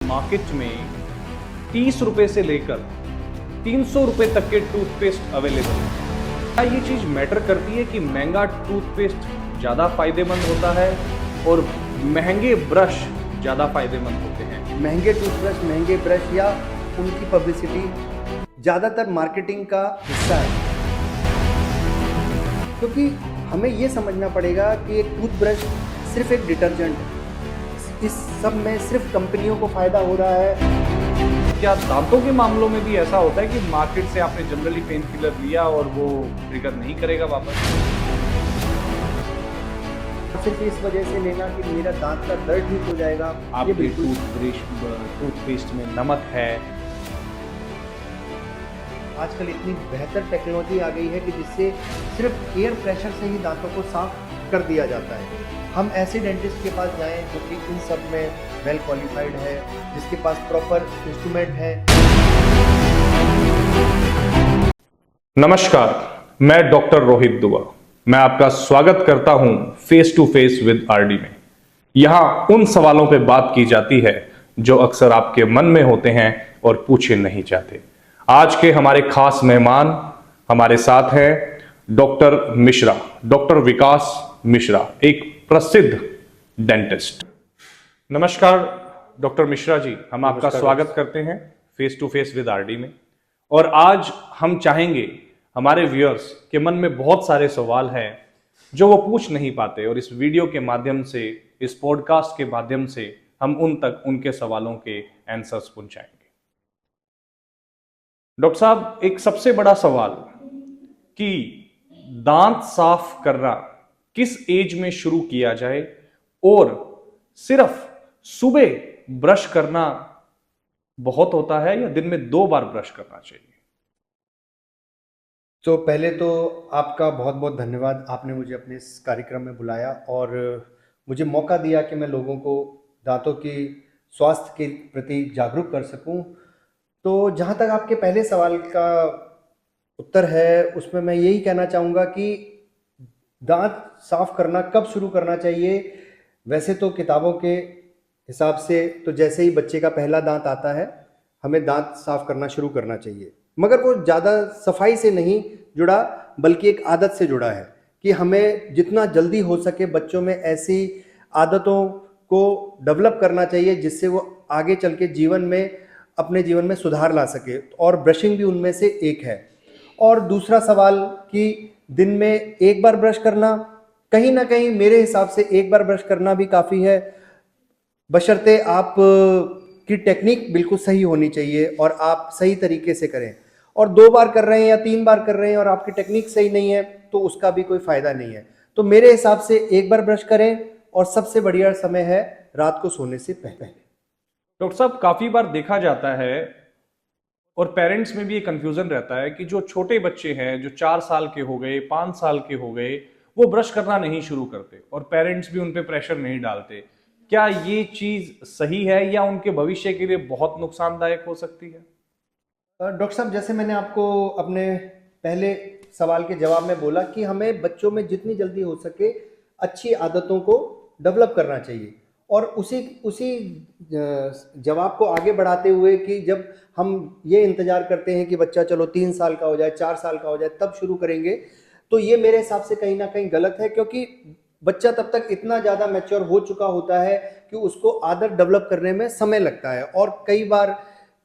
Market में 30 रुपए से लेकर 300 रुपए तक के टूथपेस्ट अवेलेबल है। क्या ये चीज मैटर करती है कि महंगा टूथपेस्ट ज्यादा फायदेमंद होता है और महंगे ब्रश ज्यादा फायदेमंद होते हैं? महंगे टूथब्रश, महंगे ब्रश या उनकी पब्लिसिटी ज़्यादातर मार्केटिंग का हिस्सा है, क्योंकि हमें ये समझना पड़ेगा कि एक टूथब्रश सिर्फ एक डिटर्जेंट है। इस सब में सिर्फ कंपनियों को फ़ायदा हो रहा है। क्या दांतों के मामलों में भी ऐसा होता है कि मार्केट से आपने जनरली पेन किलर लिया और वो ट्रिगर नहीं करेगा वापस? सिर्फ इस वजह से लेना कि मेरा दांत का दर्द ठीक हो जाएगा, ये आपके बिल्कुल टूथपेस्ट में नमक है। आजकल इतनी बेहतर टेक्नोलॉजी आ गई है कि जिससे सिर्फ एयर प्रेशर से ही दांतों को साफ कर दिया जाता है। हम ऐसे डेंटिस्ट के पास जाएं जो कि इन सब में वेल क्वालिफाइड है, जिसके पास प्रॉपर इंस्ट्रूमेंट है। नमस्कार, मैं डॉक्टर रोहित दुआ। मैं आपका स्वागत करता हूं face to face with RD में। यहां उन सवालों पे बात की जाती है जो अक्सर आपके मन में होते हैं और पूछे नहीं जाते। आज के हमारे खास मेहमान हमारे साथ हैं डॉक्टर मिश्रा, डॉक्टर विकास मिश्रा, एक प्रसिद्ध डेंटिस्ट। नमस्कार डॉक्टर मिश्रा जी, हम आपका स्वागत करते हैं face to face with RD में। और आज हम चाहेंगे हमारे व्यूअर्स के मन में बहुत सारे सवाल हैं जो वो पूछ नहीं पाते, और इस वीडियो के माध्यम से, इस पॉडकास्ट के माध्यम से हम उन तक उनके सवालों के आंसर्स पहुंचाएंगे। डॉक्टर साहब, एक सबसे बड़ा सवाल कि दांत साफ करना किस एज में शुरू किया जाए और सिर्फ सुबह ब्रश करना बहुत होता है या दिन में 2 बार ब्रश करना चाहिए? तो पहले तो आपका बहुत बहुत धन्यवाद, आपने मुझे अपने इस कार्यक्रम में बुलाया और मुझे मौका दिया कि मैं लोगों को दांतों की स्वास्थ्य के प्रति जागरूक कर सकूं। तो जहां तक आपके पहले सवाल का उत्तर है, उसमें मैं यही कहना चाहूँगा कि दांत साफ करना कब शुरू करना चाहिए। वैसे तो किताबों के हिसाब से तो जैसे ही बच्चे का पहला दांत आता है हमें दांत साफ करना शुरू करना चाहिए, मगर वो ज़्यादा सफाई से नहीं जुड़ा बल्कि एक आदत से जुड़ा है कि हमें जितना जल्दी हो सके बच्चों में ऐसी आदतों को डेवलप करना चाहिए जिससे वो आगे चल के अपने जीवन में सुधार ला सके, और ब्रशिंग भी उनमें से एक है। और दूसरा सवाल कि दिन में एक बार ब्रश करना, कहीं ना कहीं मेरे हिसाब से एक बार ब्रश करना भी काफ़ी है, बशर्ते आप की टेक्निक बिल्कुल सही होनी चाहिए और आप सही तरीके से करें। और 2 बार कर रहे हैं या 3 बार कर रहे हैं और आपकी टेक्निक सही नहीं है तो उसका भी कोई फ़ायदा नहीं है। तो मेरे हिसाब से एक बार ब्रश करें, और सबसे बढ़िया समय है रात को सोने से पहले। डॉक्टर साहब, काफी बार देखा जाता है और पेरेंट्स में भी ये कंफ्यूजन रहता है कि जो छोटे बच्चे हैं, जो 4 साल के हो गए, 5 साल के हो गए, वो ब्रश करना नहीं शुरू करते और पेरेंट्स भी उन पे प्रेशर नहीं डालते। क्या ये चीज सही है या उनके भविष्य के लिए बहुत नुकसानदायक हो सकती है? डॉक्टर साहब, जैसे मैंने आपको अपने पहले सवाल के जवाब में बोला कि हमें बच्चों में जितनी जल्दी हो सके अच्छी आदतों को डेवलप करना चाहिए, और उसी जवाब को आगे बढ़ाते हुए कि जब हम ये इंतज़ार करते हैं कि बच्चा चलो 3 साल का हो जाए, 4 साल का हो जाए तब शुरू करेंगे, तो ये मेरे हिसाब से कहीं ना कहीं गलत है, क्योंकि बच्चा तब तक इतना ज़्यादा मैच्योर हो चुका होता है कि उसको आदत डेवलप करने में समय लगता है। और कई बार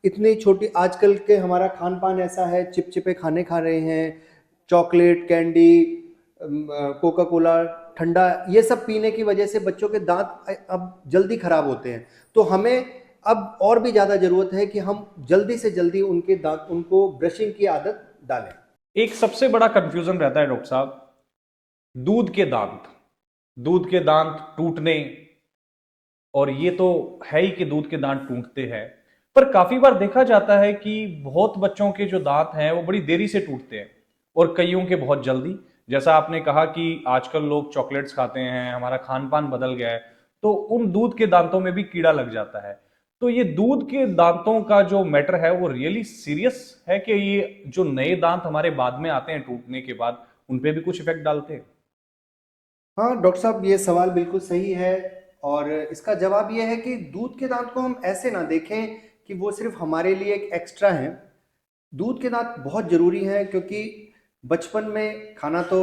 इतनी छोटी, आजकल के हमारा खान पान ऐसा है, चिपचिपे खाने खा रहे हैं, चॉकलेट, कैंडी, कोका कोला, ठंडा, ये सब पीने की वजह से बच्चों के दांत अब जल्दी खराब होते हैं। तो हमें अब और भी ज़्यादा ज़रूरत है कि हम जल्दी से जल्दी उनको ब्रशिंग की आदत डालें। एक सबसे बड़ा कंफ्यूजन रहता है डॉक्टर साहब, दूध के दांत टूटने, और ये तो है ही कि दूध के दांत टूटते हैं, पर काफी बार देखा जाता है कि बहुत बच्चों के जो दांत हैं वो बड़ी देरी से टूटते हैं और कईयों के बहुत जल्दी। जैसा आपने कहा कि आजकल लोग चॉकलेट्स खाते हैं, हमारा खान पान बदल गया है, तो उन दूध के दांतों में भी कीड़ा लग जाता है। तो ये दूध के दांतों का जो मैटर है वो रियली सीरियस है कि ये जो नए दांत हमारे बाद में आते हैं टूटने के बाद, उन पे भी कुछ इफेक्ट डालते हैं? हाँ डॉक्टर साहब, ये सवाल बिल्कुल सही है, और इसका जवाब ये है कि दूध के दांत को हम ऐसे ना देखें कि वो सिर्फ हमारे लिए एक एक्स्ट्रा है। दूध के दांत बहुत ज़रूरी हैं, क्योंकि बचपन में खाना तो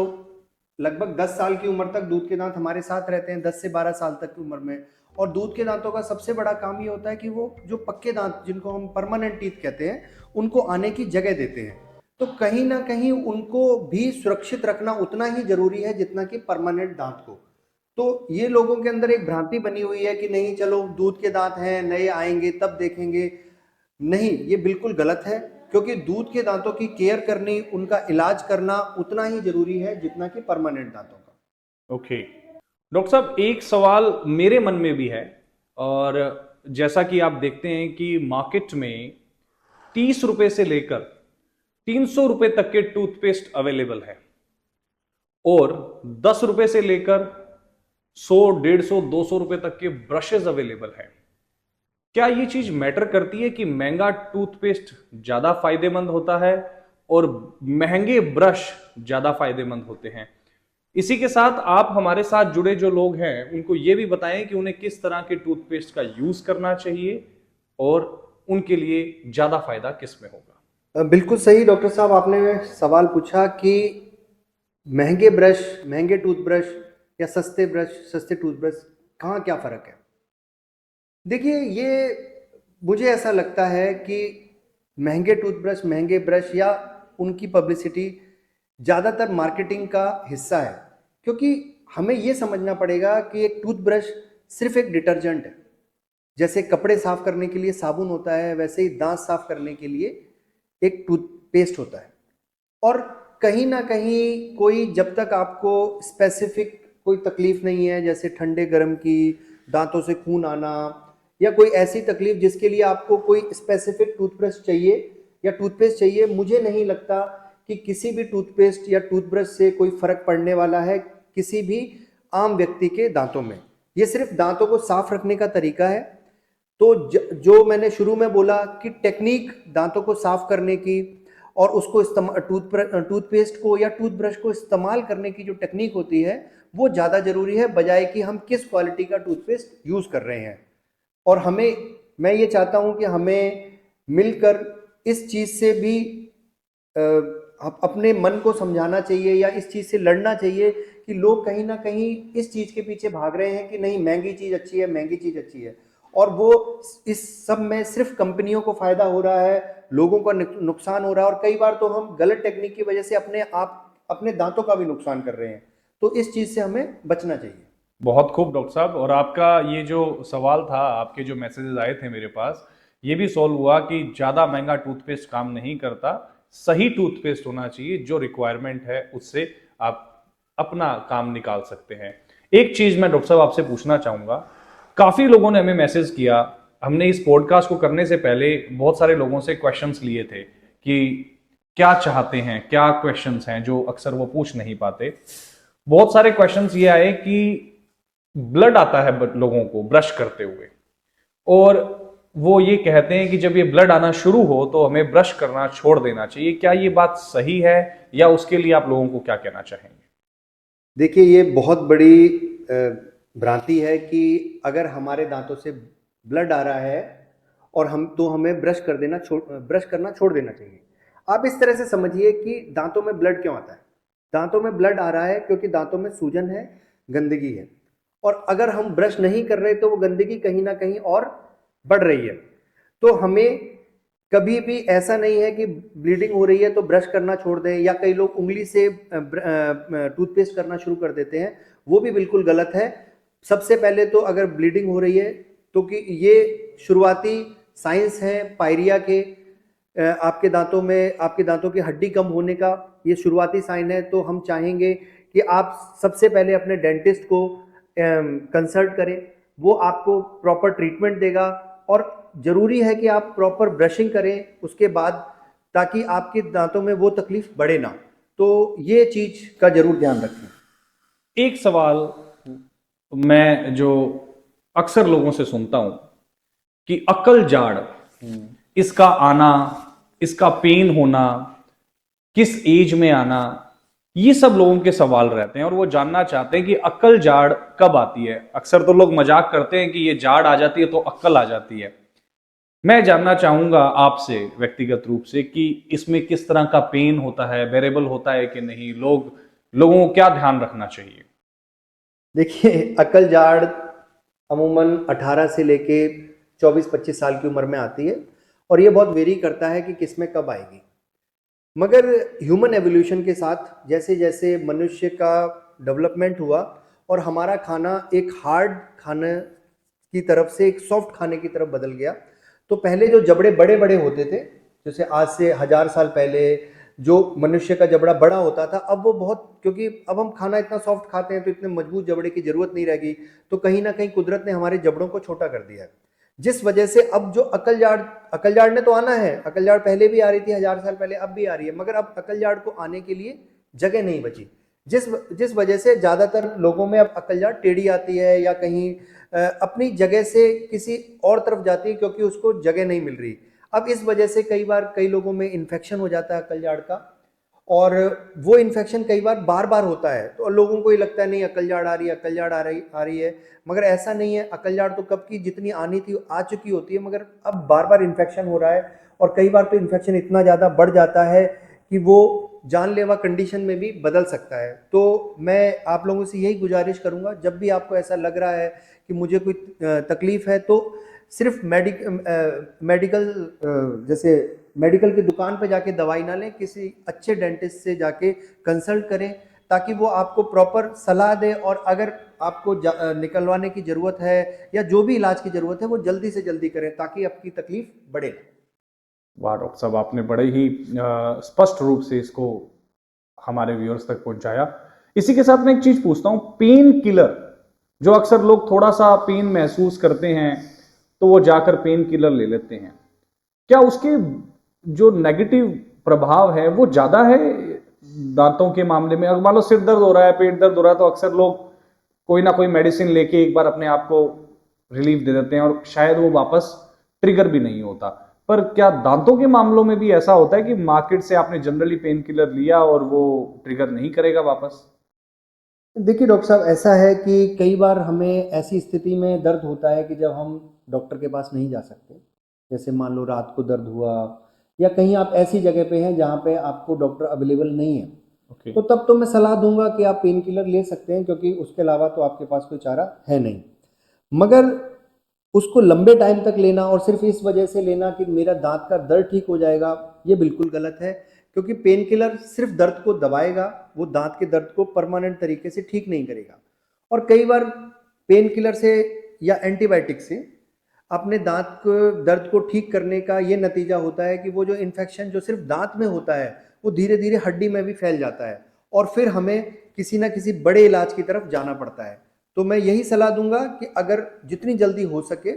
लगभग 10 साल की उम्र तक दूध के दांत हमारे साथ रहते हैं, 10 से 12 साल तक की उम्र में। और दूध के दांतों का सबसे बड़ा काम ये होता है कि वो जो पक्के दांत, जिनको हम परमानेंट टीथ कहते हैं, उनको आने की जगह देते हैं। तो कहीं ना कहीं उनको भी सुरक्षित रखना उतना ही जरूरी है जितना कि परमानेंट दांत को। तो ये लोगों के अंदर एक भ्रांति बनी हुई है कि नहीं, चलो दूध के दांत हैं, नए आएंगे तब देखेंगे। नहीं, ये बिल्कुल गलत है, क्योंकि दूध के दांतों की केयर करनी, उनका इलाज करना उतना ही जरूरी है जितना कि परमानेंट दांतों का। ओके डॉक्टर साहब, एक सवाल मेरे मन में भी है। और जैसा कि आप देखते हैं कि मार्केट में 30 रुपए से लेकर 300 रुपए तक के टूथपेस्ट अवेलेबल है, और 10 रुपए से लेकर 100, 150, 200 रुपए तक के ब्रशेज अवेलेबल है। क्या ये चीज मैटर करती है कि महंगा टूथपेस्ट ज्यादा फायदेमंद होता है और महंगे ब्रश ज्यादा फायदेमंद होते हैं? इसी के साथ आप हमारे साथ जुड़े जो लोग हैं उनको ये भी बताएं कि उन्हें किस तरह के टूथपेस्ट का यूज करना चाहिए और उनके लिए ज्यादा फायदा किस में होगा। बिल्कुल सही डॉक्टर साहब, आपने सवाल पूछा कि महंगे ब्रश, महंगे टूथब्रश या सस्ते ब्रश, सस्ते टूथब्रश, कहाँ क्या फ़र्क है। देखिए, ये मुझे ऐसा लगता है कि महंगे टूथब्रश, महंगे ब्रश या उनकी पब्लिसिटी ज़्यादातर मार्केटिंग का हिस्सा है, क्योंकि हमें ये समझना पड़ेगा कि एक टूथब्रश सिर्फ एक डिटर्जेंट है। जैसे कपड़े साफ करने के लिए साबुन होता है, वैसे ही दांत साफ करने के लिए एक टूथपेस्ट होता है। और कहीं ना कहीं कोई, जब तक आपको स्पेसिफिक कोई तकलीफ नहीं है, जैसे ठंडे गर्म की, दांतों से खून आना, या कोई ऐसी तकलीफ जिसके लिए आपको कोई स्पेसिफिक टूथब्रश चाहिए या टूथपेस्ट चाहिए, मुझे नहीं लगता कि किसी भी टूथपेस्ट या टूथब्रश से कोई फर्क पड़ने वाला है किसी भी आम व्यक्ति के दांतों में। ये सिर्फ दांतों को साफ रखने का तरीका है। तो जो मैंने शुरू में बोला कि टेक्निक दांतों को साफ करने की और उसको टूथपेस्ट को या टूथब्रश को इस्तेमाल करने की जो टेक्निक होती है, वो ज़्यादा ज़रूरी है बजाय कि हम किस क्वालिटी का टूथपेस्ट यूज़ कर रहे हैं। और मैं ये चाहता हूँ कि हमें मिलकर इस चीज़ से भी अपने मन को समझाना चाहिए या इस चीज़ से लड़ना चाहिए कि लोग कहीं ना कहीं इस चीज़ के पीछे भाग रहे हैं कि नहीं, महंगी चीज़ अच्छी है, महंगी चीज़ अच्छी है, और वो इस सब में सिर्फ कंपनियों को फायदा हो रहा है, लोगों का नुकसान हो रहा है, और कई बार तो हम गलत टेक्निक की वजह से अपने दांतों का भी नुकसान कर रहे हैं। तो इस चीज़ से हमें बचना चाहिए। बहुत खूब डॉक्टर साहब, और आपका ये जो सवाल था, आपके जो मैसेजेस आए थे मेरे पास, ये भी सॉल्व हुआ कि ज़्यादा महंगा टूथपेस्ट काम नहीं करता। सही टूथपेस्ट होना चाहिए, जो रिक्वायरमेंट है उससे आप अपना काम निकाल सकते हैं। एक चीज़ मैं डॉक्टर साहब आपसे पूछना चाहूँगा, काफ़ी लोगों ने हमें मैसेज किया। हमने इस पॉडकास्ट को करने से पहले बहुत सारे लोगों से क्वेश्चंस लिए थे कि क्या चाहते हैं, क्या क्वेश्चंस हैं जो अक्सर वो पूछ नहीं पाते। बहुत सारे क्वेश्चंस ये आए कि ब्लड आता है लोगों को ब्रश करते हुए, और वो ये कहते हैं कि जब ये ब्लड आना शुरू हो तो हमें ब्रश करना छोड़ देना चाहिए। क्या ये बात सही है, या उसके लिए आप लोगों को क्या कहना चाहेंगे? देखिए, ये बहुत बड़ी भ्रांति है कि अगर हमारे दांतों से ब्लड आ रहा है और हमें ब्रश करना छोड़ देना चाहिए। आप इस तरह से समझिए कि दांतों में ब्लड क्यों आता है। दांतों में ब्लड आ रहा है क्योंकि दांतों में सूजन है, गंदगी है, और अगर हम ब्रश नहीं कर रहे तो वो गंदगी कहीं ना कहीं और बढ़ रही है। तो हमें कभी भी ऐसा नहीं है कि ब्लीडिंग हो रही है तो ब्रश करना छोड़ दें, या कई लोग उंगली से टूथपेस्ट करना शुरू कर देते हैं, वो भी बिल्कुल गलत है। सबसे पहले तो अगर ब्लीडिंग हो रही है तो कि ये शुरुआती साइंस है पायरिया के, आपके दांतों की हड्डी कम होने का ये शुरुआती साइन है। तो हम चाहेंगे कि आप सबसे पहले अपने डेंटिस्ट को कंसल्ट करें, वो आपको प्रॉपर ट्रीटमेंट देगा, और जरूरी है कि आप प्रॉपर ब्रशिंग करें उसके बाद, ताकि आपके दांतों में वो तकलीफ बढ़े ना। तो ये चीज का जरूर ध्यान रखें। एक सवाल मैं जो अक्सर लोगों से सुनता हूं कि अक्ल जाड़, इसका आना, इसका पेन होना, किस एज में आना, ये सब लोगों के सवाल रहते हैं और वो जानना चाहते हैं कि अक्ल जाड़ कब आती है। अक्सर तो लोग मजाक करते हैं कि ये जाड़ आ जाती है तो अक्ल आ जाती है। मैं जानना चाहूंगा आपसे व्यक्तिगत रूप से कि इसमें किस तरह का पेन होता है, बेरेबल होता है कि नहीं, लोगों को क्या ध्यान रखना चाहिए। देखिए, अकल जाड़ अमूमन 18 से लेके 24-25 साल की उम्र में आती है और ये बहुत वेरी करता है कि किस में कब आएगी। मगर ह्यूमन एवोल्यूशन के साथ जैसे जैसे मनुष्य का डेवलपमेंट हुआ और हमारा खाना एक हार्ड खाने की तरफ से एक सॉफ्ट खाने की तरफ बदल गया, तो पहले जो जबड़े बड़े बड़े होते थे, जैसे आज से 1000 साल पहले जो मनुष्य का जबड़ा बड़ा होता था, अब वो बहुत, क्योंकि अब हम खाना इतना सॉफ्ट खाते हैं तो इतने मजबूत जबड़े की जरूरत नहीं रहेगी, तो कहीं ना कहीं कुदरत ने हमारे जबड़ों को छोटा कर दिया है। जिस वजह से अब जो अकल जाड़ ने तो आना है, अकल जाड़ पहले भी आ रही थी 1000 साल पहले, अब भी आ रही है, मगर अब अकल जाड़ को आने के लिए जगह नहीं बची। जिस जिस वजह से ज्यादातर लोगों में अब अकल जाड़ टेढ़ी आती है या कहीं अपनी जगह से किसी और तरफ जाती है क्योंकि उसको जगह नहीं मिल रही। अब इस वजह से कई बार कई लोगों में इन्फेक्शन हो जाता है अकल जाड़ का, और वो इन्फेक्शन कई बार बार बार होता है, तो लोगों को ये लगता है नहीं अकल जाड़ आ रही है, अकल जाड़ आ रही है, मगर ऐसा नहीं है। अकल जाड़ तो कब की जितनी आनी थी आ चुकी होती है, मगर अब बार बार इन्फेक्शन हो रहा है और कई बार तो इन्फेक्शन इतना ज़्यादा बढ़ जाता है कि वो जानलेवा कंडीशन में भी बदल सकता है। तो मैं आप लोगों से यही गुजारिश करूंगा, जब भी आपको ऐसा लग रहा है कि मुझे कोई तकलीफ है, तो सिर्फ मेडिकल जैसे मेडिकल की दुकान पे जाके दवाई ना लें, किसी अच्छे डेंटिस्ट से जाके कंसल्ट करें ताकि वो आपको प्रॉपर सलाह दे, और अगर आपको निकलवाने की ज़रूरत है या जो भी इलाज की ज़रूरत है वो जल्दी से जल्दी करें ताकि आपकी तकलीफ बढ़े ना। वाह डॉक्टर साहब, आपने बड़े ही स्पष्ट रूप से इसको हमारे व्यूअर्स तक पहुंचाया। इसी के साथ मैं एक चीज पूछता हूं, पेन किलर, जो अक्सर लोग थोड़ा सा पेन महसूस करते हैं तो वो जाकर पेन किलर ले लेते हैं, क्या उसके जो नेगेटिव प्रभाव है वो ज्यादा है दांतों के मामले में? अगर मान लो सिर दर्द हो रहा है, पेट दर्द हो रहा है, तो अक्सर लोग कोई ना कोई मेडिसिन लेके एक बार अपने आप को रिलीफ दे देते हैं और शायद वो वापस ट्रिगर भी नहीं होता। पर क्या दांतों के मामलों में भी ऐसा होता है कि मार्केट से आपने जनरली पेन किलर लिया और वो ट्रिगर नहीं करेगा वापस? देखिए डॉक्टर साहब, ऐसा है कि कई बार हमें ऐसी स्थिति में दर्द होता है कि जब हम डॉक्टर के पास नहीं जा सकते। जैसे मान लो रात को दर्द हुआ या कहीं आप ऐसी जगह पे हैं जहाँ पे आपको डॉक्टर अवेलेबल नहीं है, ओके। तो तब तो मैं सलाह दूंगा कि आप पेन किलर ले सकते हैं, क्योंकि उसके अलावा तो आपके पास कोई चारा है नहीं। मगर उसको लंबे टाइम तक लेना और सिर्फ इस वजह से लेना कि मेरा दांत का दर्द ठीक हो जाएगा, ये बिल्कुल गलत है। क्योंकि पेन किलर सिर्फ दर्द को दबाएगा, वो दांत के दर्द को परमानेंट तरीके से ठीक नहीं करेगा। और कई बार पेन किलर से या एंटीबायोटिक से अपने दांत को दर्द को ठीक करने का ये नतीजा होता है कि वो जो इन्फेक्शन जो सिर्फ दांत में होता है वो धीरे धीरे हड्डी में भी फैल जाता है, और फिर हमें किसी ना किसी बड़े इलाज की तरफ जाना पड़ता है। तो मैं यही सलाह दूंगा कि अगर जितनी जल्दी हो सके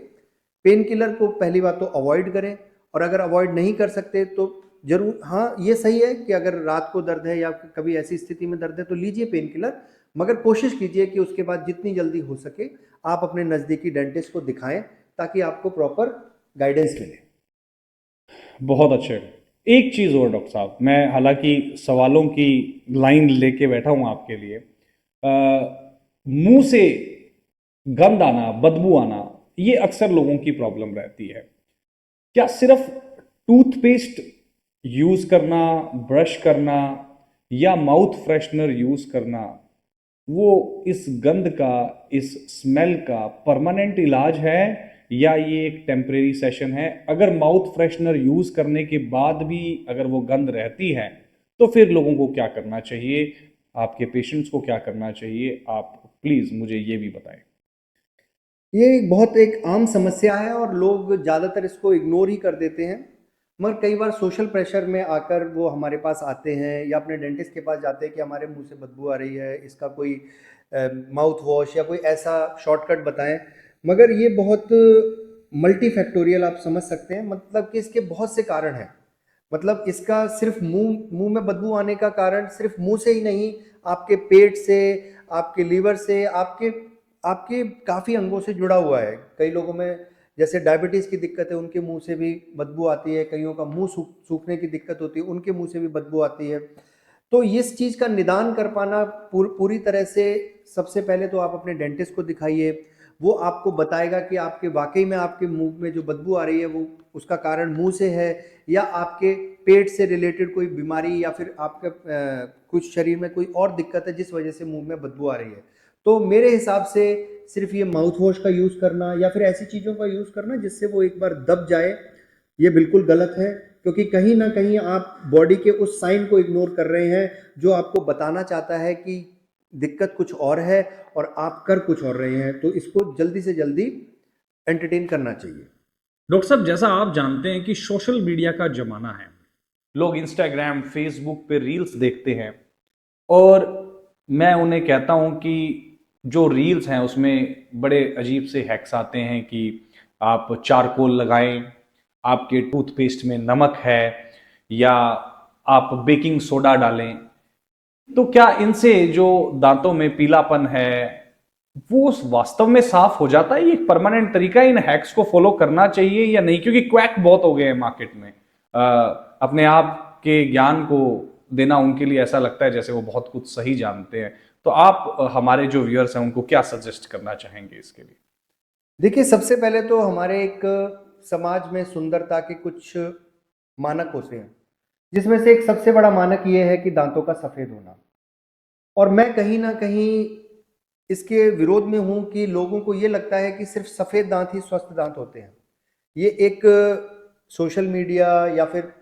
पेन किलर को पहली बात तो अवॉइड करें, और अगर अवॉइड नहीं कर सकते तो जरूर, हाँ ये सही है कि अगर रात को दर्द है या कभी ऐसी स्थिति में दर्द है तो लीजिए पेन किलर, मगर कोशिश कीजिए कि उसके बाद जितनी जल्दी हो सके आप अपने नज़दीकी डेंटिस्ट को दिखाएं ताकि आपको प्रॉपर गाइडेंस मिले। बहुत अच्छे। एक चीज और डॉक्टर साहब, मैं हालांकि सवालों की लाइन लेके बैठा हूं आपके लिए। मुंह से गंध आना, बदबू आना, ये अक्सर लोगों की प्रॉब्लम रहती है। क्या सिर्फ टूथपेस्ट यूज करना, ब्रश करना या माउथ फ्रेशनर यूज करना वो इस गंध का, इस स्मेल का परमानेंट इलाज है, या ये एक टेम्परेरी सेशन है? अगर माउथ फ्रेशनर यूज करने के बाद भी अगर वो गंध रहती है तो फिर लोगों को क्या करना चाहिए, आपके पेशेंट्स को क्या करना चाहिए? आप प्लीज मुझे ये भी बताएं। ये बहुत एक आम समस्या है और लोग ज़्यादातर इसको इग्नोर ही कर देते हैं, मगर कई बार सोशल प्रेशर में आकर वो हमारे पास आते हैं या अपने डेंटिस्ट के पास जाते हैं कि हमारे मुंह से बदबू आ रही है, इसका कोई माउथ वॉश या कोई ऐसा शॉर्टकट बताएं। मगर ये बहुत मल्टी फैक्टोरियल आप समझ सकते हैं, मतलब कि इसके बहुत से कारण हैं। मतलब इसका सिर्फ मुंह मुंह में बदबू आने का कारण सिर्फ मुंह से ही नहीं, आपके पेट से, आपके लीवर से, आपके आपके काफ़ी अंगों से जुड़ा हुआ है। कई लोगों में जैसे डायबिटीज़ की दिक्कत है, उनके मुंह से भी बदबू आती है, कईयों का मुंह सूखने की दिक्कत होती है, उनके मुंह से भी बदबू आती है। तो इस चीज़ का निदान कर पाना पूरी तरह से, सबसे पहले तो आप अपने डेंटिस्ट को दिखाइए। वो आपको बताएगा कि आपके वाकई में आपके मुंह में जो बदबू आ रही है वो उसका कारण मुंह से है, या आपके पेट से रिलेटेड कोई बीमारी, या फिर आपके कुछ शरीर में कोई और दिक्कत है जिस वजह से मुंह में बदबू आ रही है। तो मेरे हिसाब से सिर्फ ये माउथ वॉश का यूज़ करना या फिर ऐसी चीज़ों का यूज़ करना जिससे वो एक बार दब जाए, ये बिल्कुल गलत है। क्योंकि कहीं ना कहीं आप बॉडी के उस साइन को इग्नोर कर रहे हैं जो आपको बताना चाहता है कि दिक्कत कुछ और है और आप कर कुछ और रहे हैं। तो इसको जल्दी से जल्दी एंटरटेन करना चाहिए। डॉक्टर साहब, जैसा आप जानते हैं कि सोशल मीडिया का जमाना है, लोग इंस्टाग्राम फेसबुक पे रील्स देखते हैं, और मैं उन्हें कहता हूं कि जो रील्स हैं उसमें बड़े अजीब से हैक्स आते हैं कि आप चारकोल लगाएं, आपके टूथपेस्ट में नमक है, या आप बेकिंग सोडा डालें। तो क्या इनसे जो दांतों में पीलापन है वो वास्तव में साफ हो जाता है? ये एक परमानेंट तरीका है, इन हैक्स को फॉलो करना चाहिए या नहीं? क्योंकि क्वैक बहुत हो गए हैं मार्केट में। अपने आप के ज्ञान को देना उनके लिए ऐसा लगता है जैसे वो बहुत कुछ सही जानते हैं। तो आप हमारे जो व्यूअर्स हैं उनको क्या सजेस्ट करना चाहेंगे इसके लिए? देखिए, सबसे पहले तो हमारे एक समाज में सुंदरता के कुछ मानक होते हैं, जिसमें से एक सबसे बड़ा मानक ये है कि दांतों का सफ़ेद होना। और मैं कहीं न कहीं इसके विरोध में हूँ कि लोगों को ये लगता है कि सिर्फ़ सफ़ेद दाँत ही स्वस्थ दाँत होते हैं। ये एक सोशल मीडिया या फिर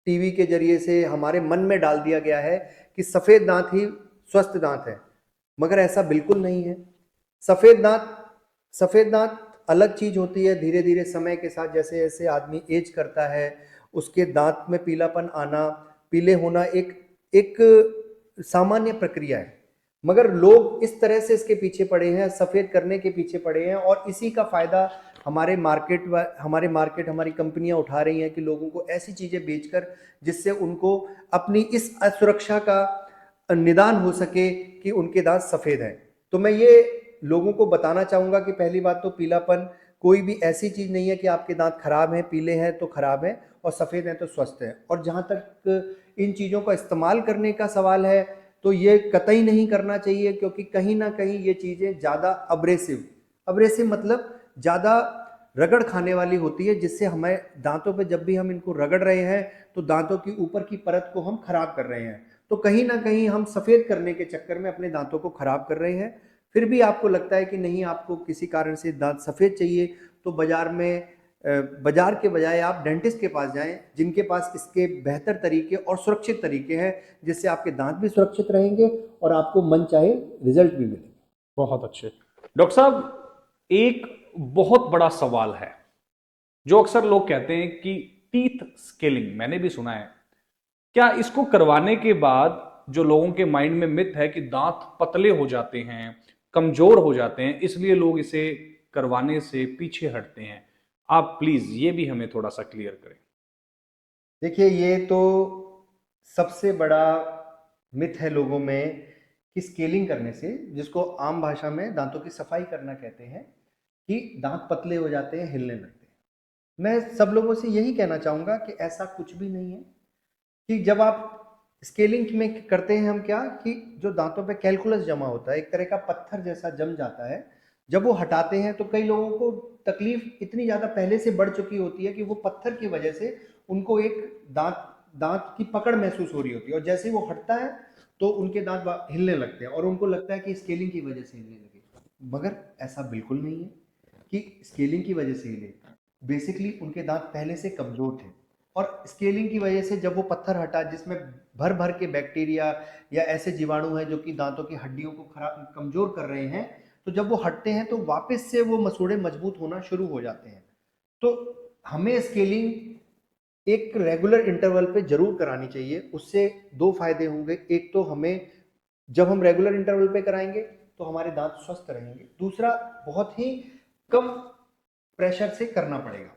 टीवी के ज़रिए से हमारे मन में डाल दिया गया है कि सफ़ेद दाँत ही स्वस्थ दाँत हैं, मगर ऐसा बिल्कुल नहीं है। सफ़ेद दाँत सफ़ेद दाँत अलग चीज़ होती है। धीरे-धीरे समय के साथ जैसे-जैसे आदमी एज करता है, उसके दाँत में पीलापन आना, पीले होना एक एक सामान्य प्रक्रिया है। मगर लोग इस तरह से इसके पीछे पड़े हैं, सफ़ेद करने के पीछे पड़े हैं, और इसी का फ़ायदा हमारी कंपनियाँ उठा रही हैं कि लोगों को ऐसी चीज़ें बेचकर जिससे उनको अपनी इस असुरक्षा का निदान हो सके कि उनके दाँत सफ़ेद हैं। तो मैं ये लोगों को बताना चाहूँगा कि पहली बात तो पीलापन कोई भी ऐसी चीज़ नहीं है कि आपके दाँत खराब हैं, पीले हैं तो खराब हैं और सफ़ेद हैं तो स्वस्थ हैं। और जहाँ तक इन चीज़ों का इस्तेमाल करने का सवाल है, तो ये कतई नहीं करना चाहिए, क्योंकि कहीं न कहीं ये चीज़ें ज़्यादा अब्रेसिव मतलब ज़्यादा रगड़ खाने वाली होती है, जिससे हमें दाँतों पे जब भी हम इनको रगड़ रहे हैं, तो दाँतों की ऊपर की परत को हम खराब कर रहे हैं। तो कहीं न कहीं हम सफ़ेद करने के चक्कर में अपने दाँतों को खराब कर रहे हैं। फिर भी आपको लगता है कि नहीं, आपको किसी कारण से दाँत सफ़ेद चाहिए, तो बाज़ार के बजाय आप डेंटिस्ट के पास जाएँ, जिनके पास इसके बेहतर तरीके और सुरक्षित तरीके हैं, जिससे आपके दाँत भी सुरक्षित रहेंगे और आपको मनचाहे रिज़ल्ट भी मिलेंगे। बहुत अच्छे। डॉक्टर साहब, एक बहुत बड़ा सवाल है जो अक्सर लोग कहते हैं कि टीथ स्केलिंग, मैंने भी सुना है। क्या इसको करवाने के बाद जो लोगों के माइंड में मिथ है कि दांत पतले हो जाते हैं, कमजोर हो जाते हैं, इसलिए लोग इसे करवाने से पीछे हटते हैं? आप प्लीज ये भी हमें थोड़ा सा क्लियर करें। देखिए, ये तो सबसे बड़ा मिथ है लोगों में कि स्केलिंग करने से, जिसको आम भाषा में दांतों की सफाई करना कहते हैं, कि दांत पतले हो जाते हैं, हिलने लगते हैं। मैं सब लोगों से यही कहना चाहूँगा कि ऐसा कुछ भी नहीं है। कि जब आप स्केलिंग में करते हैं हम क्या, कि जो दांतों पे कैलकुलस जमा होता है, एक तरह का पत्थर जैसा जम जाता है, जब वो हटाते हैं तो कई लोगों को तकलीफ इतनी ज़्यादा पहले से बढ़ चुकी होती है कि वो पत्थर की वजह से उनको एक दांत दांत की पकड़ महसूस हो रही होती है, और जैसे ही वो हटता है तो उनके दांत हिलने लगते हैं और उनको लगता है कि स्केलिंग की वजह से हिलने लगे। मगर ऐसा बिल्कुल नहीं है कि स्केलिंग की वजह से हिले। बेसिकली उनके दांत पहले से कमज़ोर थे, और स्केलिंग की वजह से जब वो पत्थर हटा, जिसमें भर भर के बैक्टीरिया या ऐसे जीवाणु हैं जो कि दांतों की हड्डियों को खराब कमज़ोर कर रहे हैं, तो जब वो हटते हैं तो वापस से वो मसूड़े मजबूत होना शुरू हो जाते हैं। तो हमें स्केलिंग एक रेगुलर इंटरवल पे ज़रूर करानी चाहिए। उससे 2 फ़ायदे होंगे। एक तो हमें, जब हम रेगुलर इंटरवल पे कराएँगे तो हमारे दाँत स्वस्थ रहेंगे। दूसरा, बहुत ही कम प्रेशर से करना पड़ेगा।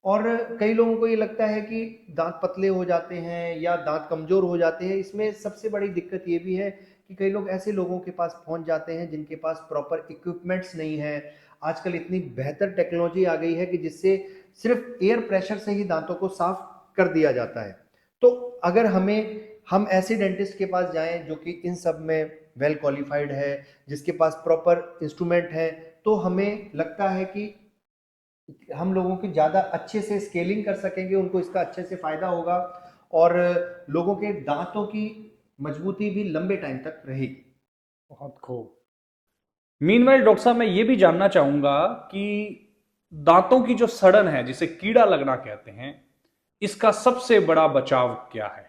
और कई लोगों को ये लगता है कि दाँत पतले हो जाते हैं या दाँत कमज़ोर हो जाते हैं। इसमें सबसे बड़ी दिक्कत ये भी है कि कई लोग ऐसे लोगों के पास पहुँच जाते हैं जिनके पास प्रॉपर इक्विपमेंट्स नहीं है। आजकल इतनी बेहतर टेक्नोलॉजी आ गई है कि जिससे सिर्फ़ एयर प्रेशर से ही दाँतों को साफ़ कर दिया जाता है। तो अगर हमें हम ऐसे डेंटिस्ट के पास जाएं जो कि इन सब में वेल क्वालिफाइड है, जिसके पास प्रॉपर इंस्ट्रूमेंट है, तो हमें लगता है कि हम लोगों की ज़्यादा अच्छे से स्केलिंग कर सकेंगे, उनको इसका अच्छे से फ़ायदा होगा और लोगों के दांतों की मजबूती भी लंबे टाइम तक रहेगी। बहुत खूब। मीनवाइल डॉक्टर साहब, मैं ये भी जानना चाहूंगा कि दांतों की जो सड़न है, जिसे कीड़ा लगना कहते हैं, इसका सबसे बड़ा बचाव क्या है?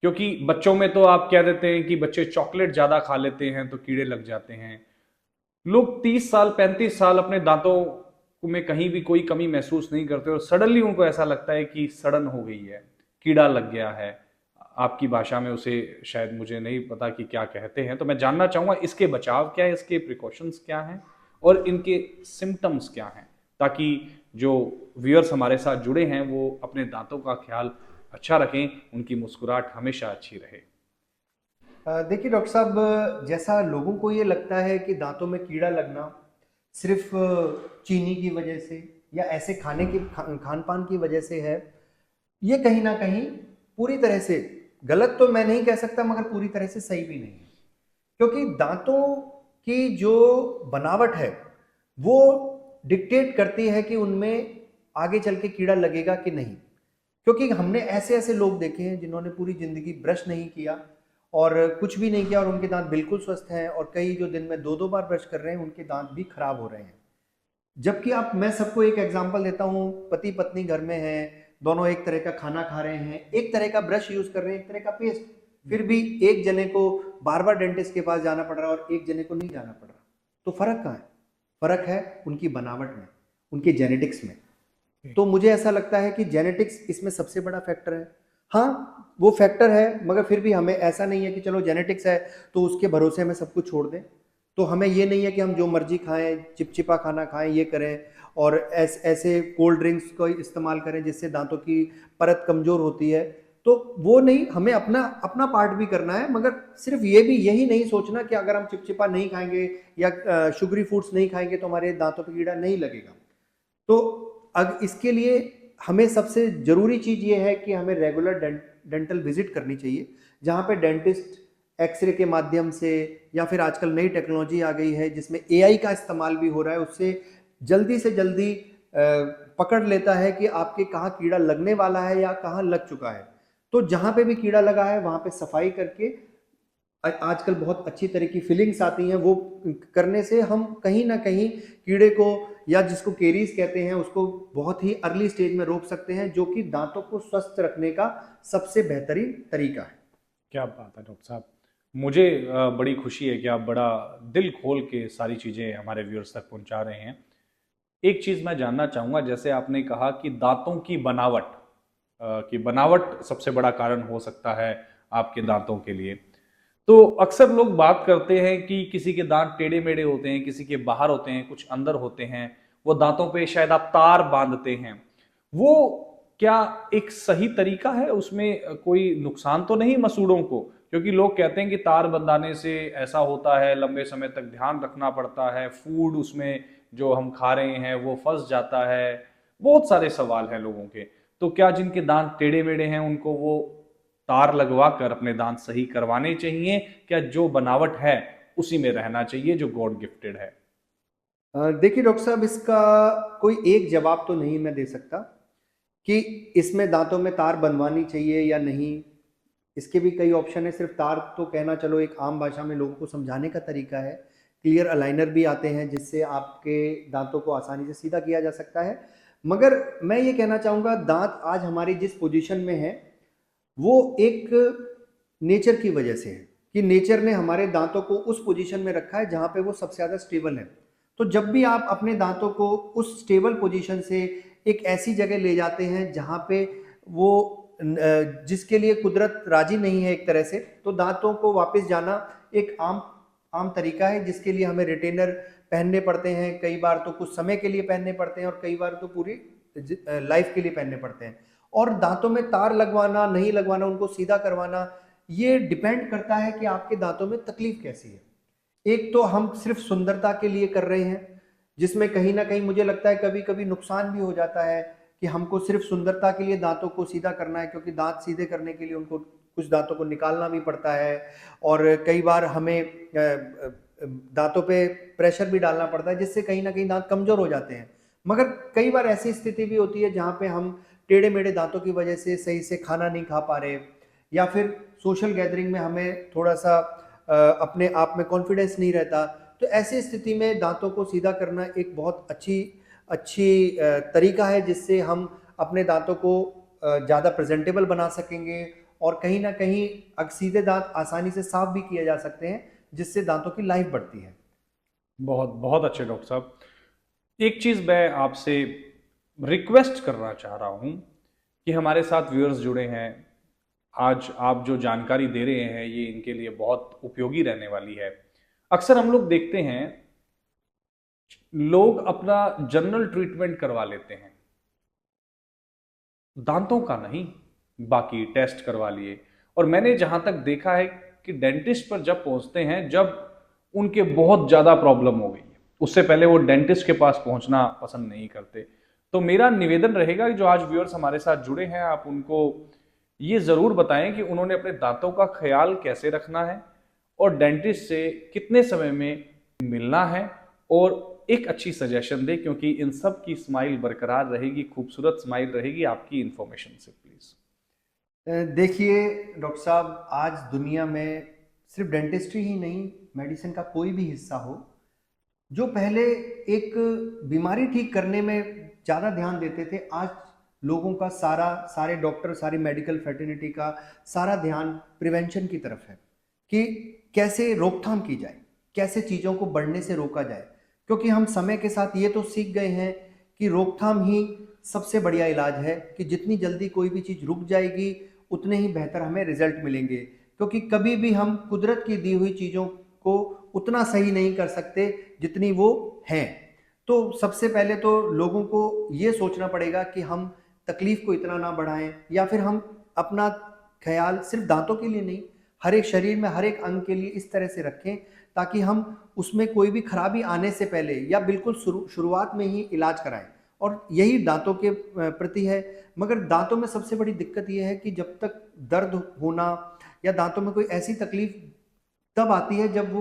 क्योंकि बच्चों में तो आप कह देते हैं कि बच्चे चॉकलेट ज्यादा खा लेते हैं तो कीड़े लग जाते हैं। लोग 30 साल 35 साल अपने दांतों में कहीं भी कोई कमी महसूस नहीं करते और सडनली उनको ऐसा लगता है कि सड़न हो गई है, कीड़ा लग गया है। आपकी भाषा में उसे शायद मुझे नहीं पता कि क्या कहते हैं, तो मैं जानना चाहूंगा इसके बचाव क्या है, इसके प्रिकॉशंस क्या हैं और इनके सिम्टम्स क्या हैं, ताकि जो व्यूअर्स हमारे साथ जुड़े हैं वो अपने दांतों का ख्याल अच्छा रखें, उनकी मुस्कुराहट हमेशा अच्छी रहे। देखिए डॉक्टर साहब, जैसा लोगों को ये लगता है कि दांतों में कीड़ा लगना सिर्फ चीनी की वजह से या ऐसे खान पान की वजह से है, ये कहीं ना कहीं पूरी तरह से गलत तो मैं नहीं कह सकता, मगर पूरी तरह से सही भी नहीं है। क्योंकि दांतों की जो बनावट है वो डिक्टेट करती है कि उनमें आगे चल के कीड़ा लगेगा कि नहीं। क्योंकि हमने ऐसे ऐसे लोग देखे हैं जिन्होंने पूरी जिंदगी ब्रश नहीं किया और कुछ भी नहीं किया और उनके दांत बिल्कुल स्वस्थ हैं, और कई जो दिन में 2-2 बार ब्रश कर रहे हैं उनके दांत भी खराब हो रहे हैं। जबकि आप मैं सबको एक एग्जांपल देता हूँ, पति पत्नी घर में हैं, दोनों एक तरह का खाना खा रहे हैं, एक तरह का ब्रश यूज कर रहे हैं, एक तरह का पेस्ट, फिर भी एक जने को बार बार डेंटिस्ट के पास जाना पड़ रहा है और एक जने को नहीं जाना पड़ रहा। तो फर्क कहाँ है? फर्क है उनकी बनावट में, उनके जेनेटिक्स में। तो मुझे ऐसा लगता है कि जेनेटिक्स इसमें सबसे बड़ा फैक्टर है। हाँ, वो फैक्टर है, मगर फिर भी हमें ऐसा नहीं है कि चलो जेनेटिक्स है तो उसके भरोसे हमें सब कुछ छोड़ दें। तो हमें ये नहीं है कि हम जो मर्जी खाएं, चिपचिपा खाना खाएं, ये करें और ऐसे कोल्ड ड्रिंक्स को इस्तेमाल करें जिससे दांतों की परत कमजोर होती है। तो वो नहीं, हमें अपना अपना पार्ट भी करना है, मगर सिर्फ ये भी यही नहीं सोचना कि अगर हम चिपचिपा नहीं खाएंगे या शुगरी फूड्स नहीं खाएंगे तो हमारे दांतों पर कीड़ा नहीं लगेगा। तो अब इसके लिए हमें सबसे ज़रूरी चीज़ ये है कि हमें रेगुलर डेंटल विजिट करनी चाहिए, जहाँ पे डेंटिस्ट एक्सरे के माध्यम से या फिर आजकल नई टेक्नोलॉजी आ गई है जिसमें एआई का इस्तेमाल भी हो रहा है, उससे जल्दी से जल्दी पकड़ लेता है कि आपके कहाँ कीड़ा लगने वाला है या कहाँ लग चुका है। तो जहाँ पे भी कीड़ा लगा है वहाँ पे सफाई करके आजकल बहुत अच्छी तरह की फिलिंग्स आती हैं, वो करने से हम कहीं ना कहीं कीड़े को या जिसको केरीज कहते हैं उसको बहुत ही अर्ली स्टेज में रोक सकते हैं, जो कि दांतों को स्वस्थ रखने का सबसे बेहतरीन तरीका है। क्या बात है डॉक्टर साहब, मुझे बड़ी खुशी है कि आप बड़ा दिल खोल के सारी चीज़ें हमारे व्यूअर्स तक पहुंचा रहे हैं। एक चीज़ मैं जानना चाहूँगा, जैसे आपने कहा कि दांतों की बनावट सबसे बड़ा कारण हो सकता है आपके दांतों के लिए, तो अक्सर लोग बात करते हैं कि किसी के दांत टेढ़े मेढ़े होते हैं, किसी के बाहर होते हैं, कुछ अंदर होते हैं, वो दांतों पे शायद आप तार बांधते हैं। वो क्या एक सही तरीका है? उसमें कोई नुकसान तो नहीं मसूड़ों को? क्योंकि लोग कहते हैं कि तार बंधाने से ऐसा होता है, लंबे समय तक ध्यान रखना पड़ता है, फूड उसमें जो हम खा रहे हैं वो फंस जाता है। बहुत सारे सवाल हैं लोगों के। तो क्या जिनके दांत टेढ़े मेढ़े हैं उनको वो तार लगवा कर अपने दांत सही करवाने चाहिए, क्या जो बनावट है उसी में रहना चाहिए जो गॉड गिफ्टेड है? देखिए डॉक्टर साहब, इसका कोई एक जवाब तो नहीं मैं दे सकता कि इसमें दांतों में तार बनवानी चाहिए या नहीं। इसके भी कई ऑप्शन है। सिर्फ तार तो कहना चलो एक आम भाषा में लोगों को समझाने का तरीका है। क्लियर अलाइनर भी आते हैं जिससे आपके दांतों को आसानी से सीधा किया जा सकता है। मगर मैं ये कहना चाहूँगा, दांत आज हमारी जिस पोजीशन में है वो एक नेचर की वजह से है कि नेचर ने हमारे दांतों को उस पोजीशन में रखा है जहाँ पे वो सबसे ज़्यादा स्टेबल है। तो जब भी आप अपने दांतों को उस स्टेबल पोजीशन से एक ऐसी जगह ले जाते हैं जहाँ पे वो जिसके लिए कुदरत राजी नहीं है एक तरह से, तो दांतों को वापस जाना एक आम आम तरीका है जिसके लिए हमें रिटेनर पहनने पड़ते हैं। कई बार तो कुछ समय के लिए पहनने पड़ते हैं और कई बार तो पूरी लाइफ के लिए पहनने पड़ते हैं। और दांतों में तार लगवाना नहीं लगवाना, उनको सीधा करवाना, ये डिपेंड करता है कि आपके दांतों में तकलीफ कैसी है। एक तो हम सिर्फ सुंदरता के लिए कर रहे हैं, जिसमें कहीं ना कहीं मुझे लगता है कभी कभी नुकसान भी हो जाता है कि हमको सिर्फ सुंदरता के लिए दांतों को सीधा करना है, क्योंकि दांत सीधे करने के लिए उनको कुछ दांतों को निकालना भी पड़ता है, और कई बार हमें दांतों पे प्रेशर भी डालना पड़ता है, जिससे कहीं ना कहीं दांत कमजोर हो जाते हैं। मगर कई बार ऐसी स्थिति भी होती है जहाँ पे हम टेढ़े मेढ़े दांतों की वजह से सही से खाना नहीं खा पा रहे, या फिर सोशल गैदरिंग में हमें थोड़ा सा अपने आप में कॉन्फिडेंस नहीं रहता। तो ऐसी स्थिति में दांतों को सीधा करना एक बहुत अच्छी अच्छी तरीका है, जिससे हम अपने दांतों को ज़्यादा प्रेजेंटेबल बना सकेंगे, और कहीं ना कहीं सीधे दांत आसानी से साफ भी किए जा सकते हैं, जिससे दांतों की लाइफ बढ़ती है। बहुत बहुत अच्छे डॉक्टर साहब। एक चीज़ मैं आपसे रिक्वेस्ट करना चाह रहा हूँ कि हमारे साथ व्यूअर्स जुड़े हैं, आज आप जो जानकारी दे रहे हैं ये इनके लिए बहुत उपयोगी रहने वाली है। अक्सर हम लोग देखते हैं लोग अपना जनरल ट्रीटमेंट करवा लेते हैं, दांतों का नहीं, बाकी टेस्ट करवा लिए। और मैंने जहां तक देखा है कि डेंटिस्ट पर जब पहुंचते हैं जब उनके बहुत ज्यादा प्रॉब्लम हो गई है, उससे पहले वो डेंटिस्ट के पास पहुंचना पसंद नहीं करते। तो मेरा निवेदन रहेगा कि जो आज व्यूअर्स हमारे साथ जुड़े हैं, आप उनको ये जरूर बताएं कि उन्होंने अपने दांतों का ख्याल कैसे रखना है और डेंटिस्ट से कितने समय में मिलना है, और एक अच्छी सजेशन दे, क्योंकि इन सब की स्माइल बरकरार रहेगी, खूबसूरत स्माइल रहेगी आपकी इंफॉर्मेशन से। प्लीज देखिए डॉक्टर साहब, आज दुनिया में सिर्फ डेंटिस्ट्री ही नहीं, मेडिसिन का कोई भी हिस्सा हो, जो पहले एक बीमारी ठीक करने में ज़्यादा ध्यान देते थे, आज लोगों का सारे डॉक्टर, सारी मेडिकल फ्रेटर्निटी का सारा ध्यान प्रिवेंशन की तरफ है, कि कैसे रोकथाम की जाए, कैसे चीज़ों को बढ़ने से रोका जाए। क्योंकि हम समय के साथ ये तो सीख गए हैं कि रोकथाम ही सबसे बढ़िया इलाज है, कि जितनी जल्दी कोई भी चीज़ रुक जाएगी उतने ही बेहतर हमें रिजल्ट मिलेंगे। क्योंकि कभी भी हम कुदरत की दी हुई चीज़ों को उतना सही नहीं कर सकते जितनी वो हैं। तो सबसे पहले तो लोगों को ये सोचना पड़ेगा कि हम तकलीफ को इतना ना बढ़ाएं, या फिर हम अपना ख्याल सिर्फ दांतों के लिए नहीं, हर एक शरीर में हर एक अंग के लिए इस तरह से रखें ताकि हम उसमें कोई भी खराबी आने से पहले या बिल्कुल शुरुआत में ही इलाज कराएं। और यही दांतों के प्रति है। मगर दांतों में सबसे बड़ी दिक्कत यह है कि जब तक दर्द होना या दांतों में कोई ऐसी तकलीफ तब आती है जब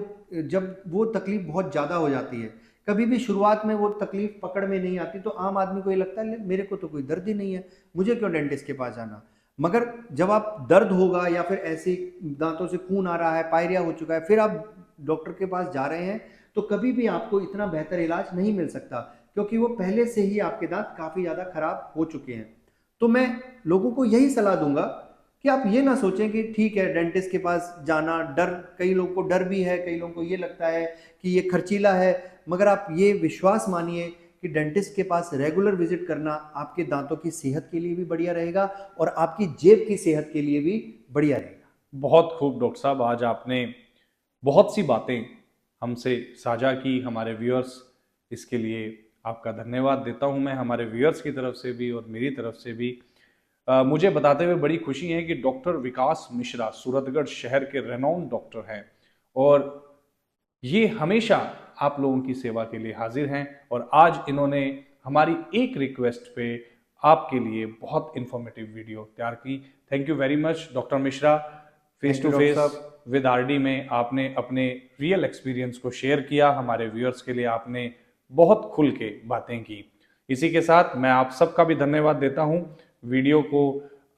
वो तकलीफ बहुत ज़्यादा हो जाती है। कभी भी शुरुआत में वो तकलीफ पकड़ में नहीं आती, तो आम आदमी को ये लगता है मेरे को तो कोई दर्द ही नहीं है, मुझे क्यों डेंटिस्ट के पास जाना। मगर जब आप दर्द होगा या फिर ऐसे दांतों से खून आ रहा है, पायरिया हो चुका है, फिर आप डॉक्टर के पास जा रहे हैं, तो कभी भी आपको इतना बेहतर इलाज नहीं मिल सकता, क्योंकि वो पहले से ही आपके दांत काफ़ी ज़्यादा खराब हो चुके हैं। तो मैं लोगों को यही सलाह दूंगा कि आप ये ना सोचें कि ठीक है डेंटिस्ट के पास जाना, डर, कई लोगों को डर भी है, कई लोगों को ये लगता है कि ये खर्चीला है। मगर आप ये विश्वास मानिए कि डेंटिस्ट के पास रेगुलर विजिट करना आपके दांतों की सेहत के लिए भी बढ़िया रहेगा और आपकी जेब की सेहत के लिए भी बढ़िया रहेगा। बहुत खूब डॉक्टर साहब, आज आपने बहुत सी बातें हमसे साझा की, हमारे व्यूअर्स, इसके लिए आपका धन्यवाद देता हूं मैं, हमारे व्यूअर्स की तरफ से भी और मेरी तरफ से भी। मुझे बताते हुए बड़ी खुशी है कि डॉक्टर विकास मिश्रा सूरतगढ़ शहर के रेनॉन्ड डॉक्टर हैं, और ये हमेशा आप लोगों की सेवा के लिए हाजिर हैं। और आज इन्होंने हमारी एक रिक्वेस्ट पे आपके लिए बहुत इंफॉर्मेटिव वीडियो तैयार की। Thank you very much doctor Mishra. Face to face with RD में आपने अपने रियल एक्सपीरियंस को शेयर किया, हमारे व्यूअर्स के लिए आपने बहुत खुल के बातें की। इसी के साथ मैं आप सबका भी धन्यवाद देता हूं। वीडियो को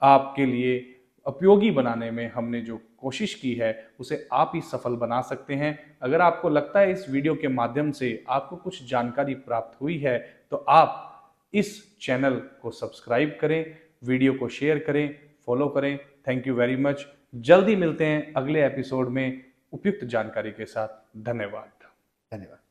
आपके लिए उपयोगी बनाने में हमने जो कोशिश की है उसे आप ही सफल बना सकते हैं। अगर आपको लगता है इस वीडियो के माध्यम से आपको कुछ जानकारी प्राप्त हुई है, तो आप इस चैनल को सब्सक्राइब करें, वीडियो को शेयर करें, फॉलो करें। Thank you very much. जल्दी मिलते हैं अगले एपिसोड में उपयुक्त जानकारी के साथ। धन्यवाद। धन्यवाद।